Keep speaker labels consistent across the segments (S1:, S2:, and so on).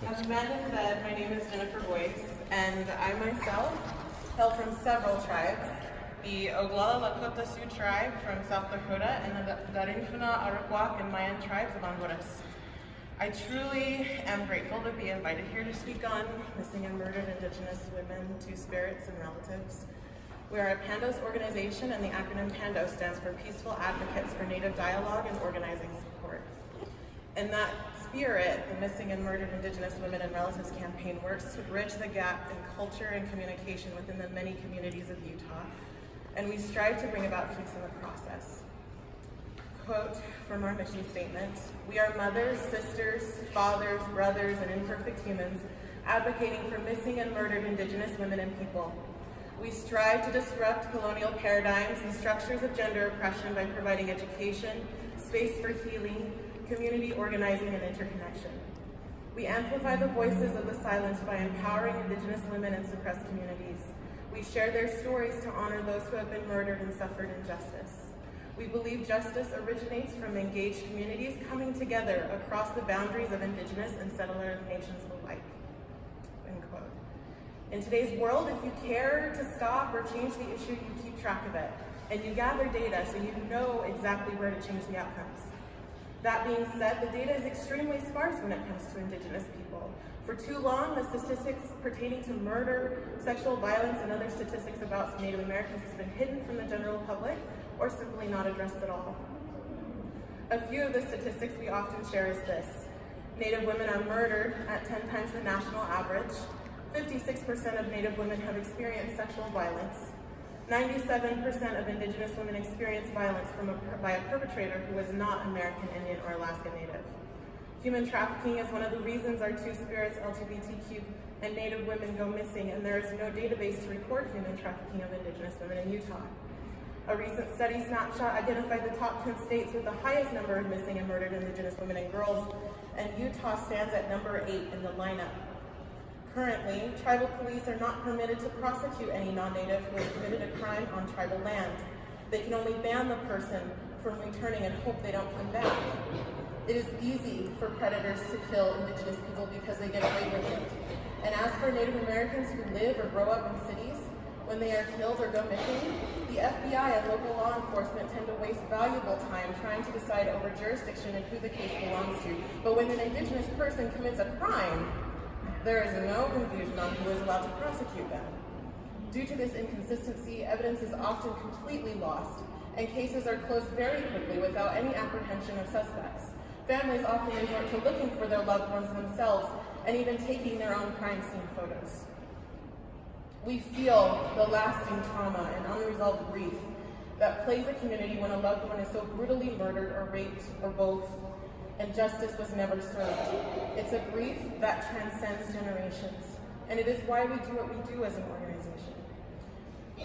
S1: As Amanda said, my name is Jennifer Boyce, and I myself hail from several tribes. The Oglala Lakota Sioux tribe from South Dakota and the Darinfuna, Arakwak, and Mayan tribes of Honduras. I truly am grateful to be invited here to speak on missing and murdered Indigenous women, two-spirits, and relatives. We are a PANDOS organization, and the acronym PANDOS stands for Peaceful Advocates for Native Dialogue and Organizing Support. In that spirit, the Missing and Murdered Indigenous Women and Relatives campaign works to bridge the gap in culture and communication within the many communities of Utah, and we strive to bring about peace in the process. Quote from our mission statement: "We are mothers, sisters, fathers, brothers, and imperfect humans advocating for missing and murdered Indigenous women and people. We strive to disrupt colonial paradigms and structures of gender oppression by providing education, space for healing, community organizing, and interconnection. We amplify the voices of the silenced by empowering Indigenous women and suppressed communities. We share their stories to honor those who have been murdered and suffered injustice. We believe justice originates from engaged communities coming together across the boundaries of Indigenous and settler nations alike." End quote. In today's world, if you care to stop or change the issue, you keep track of it, and you gather data so you know exactly where to change the outcomes. That being said, the data is extremely sparse when it comes to Indigenous people. For too long, the statistics pertaining to murder, sexual violence, and other statistics about Native Americans has been hidden from the general public or simply not addressed at all. A few of the statistics we often share is this: Native women are murdered at 10 times the national average. 56% of Native women have experienced sexual violence. 97% of Indigenous women experience violence by a perpetrator who is not American Indian or Alaska Native. Human trafficking is one of the reasons our two-spirits, LGBTQ, and Native women go missing, and there is no database to record human trafficking of Indigenous women in Utah. A recent study snapshot identified the top 10 states with the highest number of missing and murdered Indigenous women and girls, and Utah stands at number 8 in the lineup. Currently, tribal police are not permitted to prosecute any non-Native who has committed a crime on tribal land. They can only ban the person from returning and hope they don't come back. It is easy for predators to kill Indigenous people because they get away with it. And as for Native Americans who live or grow up in cities, when they are killed or go missing, the FBI and local law enforcement tend to waste valuable time trying to decide over jurisdiction and who the case belongs to. But when an Indigenous person commits a crime, there is no confusion on who is allowed to prosecute them. Due to this inconsistency, evidence is often completely lost, and cases are closed very quickly without any apprehension of suspects. Families often resort to looking for their loved ones themselves and even taking their own crime scene photos. We feel the lasting trauma and unresolved grief that plagues a community when a loved one is so brutally murdered or raped or both, and justice was never served. It's a grief that transcends generations, and it is why we do what we do as an organization.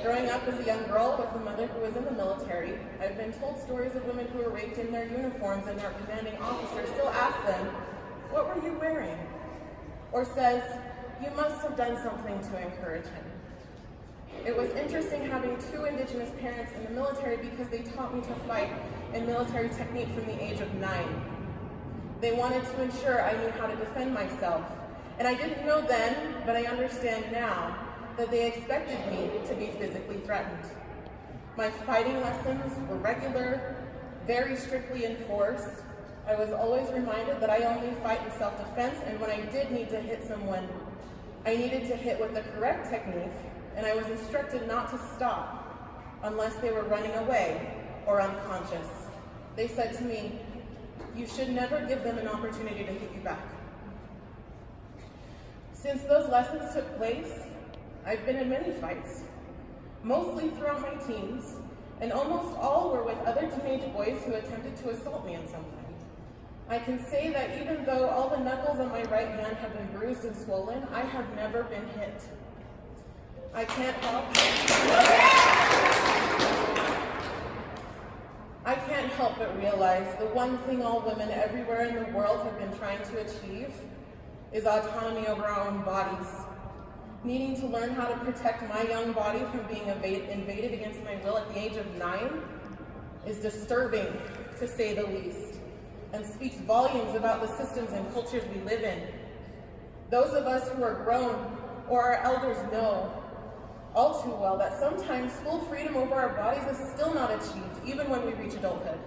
S1: Growing up as a young girl with a mother who was in the military, I've been told stories of women who were raped in their uniforms, and their commanding officer still asks them, "What were you wearing?" Or says, "You must have done something to encourage him." It was interesting having 2 Indigenous parents in the military because they taught me to fight in military technique from the age of 9. They wanted to ensure I knew how to defend myself. And I didn't know then, but I understand now, that they expected me to be physically threatened. My fighting lessons were regular, very strictly enforced. I was always reminded that I only fight in self-defense, and when I did need to hit someone, I needed to hit with the correct technique, and I was instructed not to stop unless they were running away or unconscious. They said to me, "You should never give them an opportunity to hit you back." Since those lessons took place, I've been in many fights, mostly throughout my teens, and almost all were with other teenage boys who attempted to assault me in some way. I can say that even though all the knuckles on my right hand have been bruised and swollen, I have never been hit. I can't help but realize the one thing all women everywhere in the world have been trying to achieve is autonomy over our own bodies. Needing to learn how to protect my young body from being invaded against my will at the age of 9 is disturbing, to say the least, and speaks volumes about the systems and cultures we live in. Those of us who are grown or our elders know all too well that sometimes full freedom over our bodies is still not achieved, even when we reach adulthood.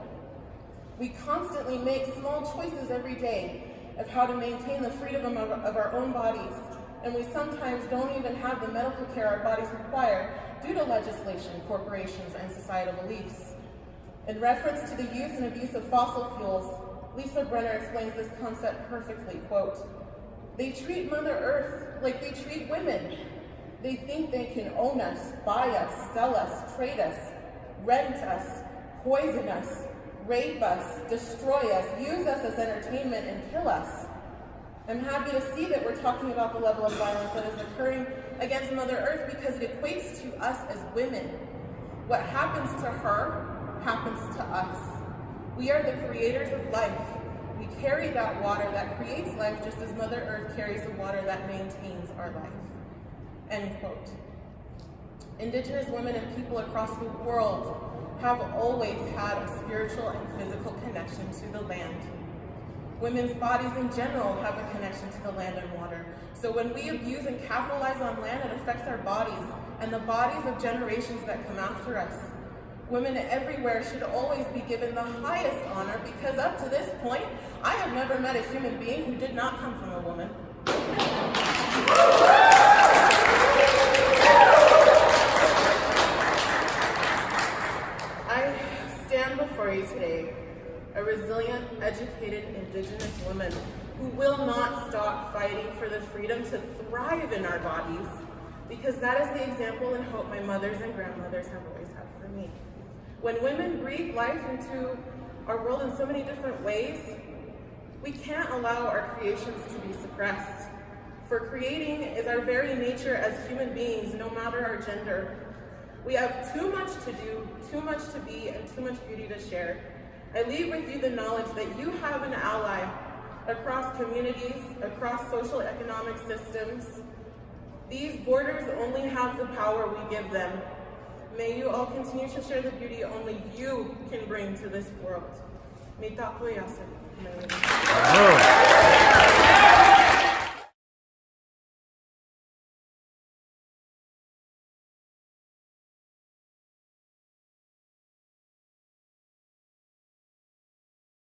S1: We constantly make small choices every day of how to maintain the freedom of our own bodies, and we sometimes don't even have the medical care our bodies require due to legislation, corporations, and societal beliefs. In reference to the use and abuse of fossil fuels, Lisa Brenner explains this concept perfectly, quote, "They treat Mother Earth like they treat women. They think they can own us, buy us, sell us, trade us, rent us, poison us, rape us, destroy us, use us as entertainment, and kill us." I'm happy to see that we're talking about the level of violence that is occurring against Mother Earth because it equates to us as women. What happens to her happens to us. We are the creators of life. We carry that water that creates life just as Mother Earth carries the water that maintains our life. End quote. Indigenous women and people across the world have always had a spiritual and physical connection to the land. Women's bodies in general have a connection to the land and water. So when we abuse and capitalize on land, it affects our bodies and the bodies of generations that come after us. Women everywhere should always be given the highest honor because up to this point, I have never met a human being who did not come from a woman. I stand before you today, a resilient, educated, Indigenous woman who will not stop fighting for the freedom to thrive in our bodies, because that is the example and hope my mothers and grandmothers have always had for me. When women breathe life into our world in so many different ways, we can't allow our creations to be suppressed. For creating is our very nature as human beings, no matter our gender. We have too much to do, too much to be, and too much beauty to share. I leave with you the knowledge that you have an ally across communities, across social economic systems. These borders only have the power we give them. May you all continue to share the beauty only you can bring to this world. May tapo yasin.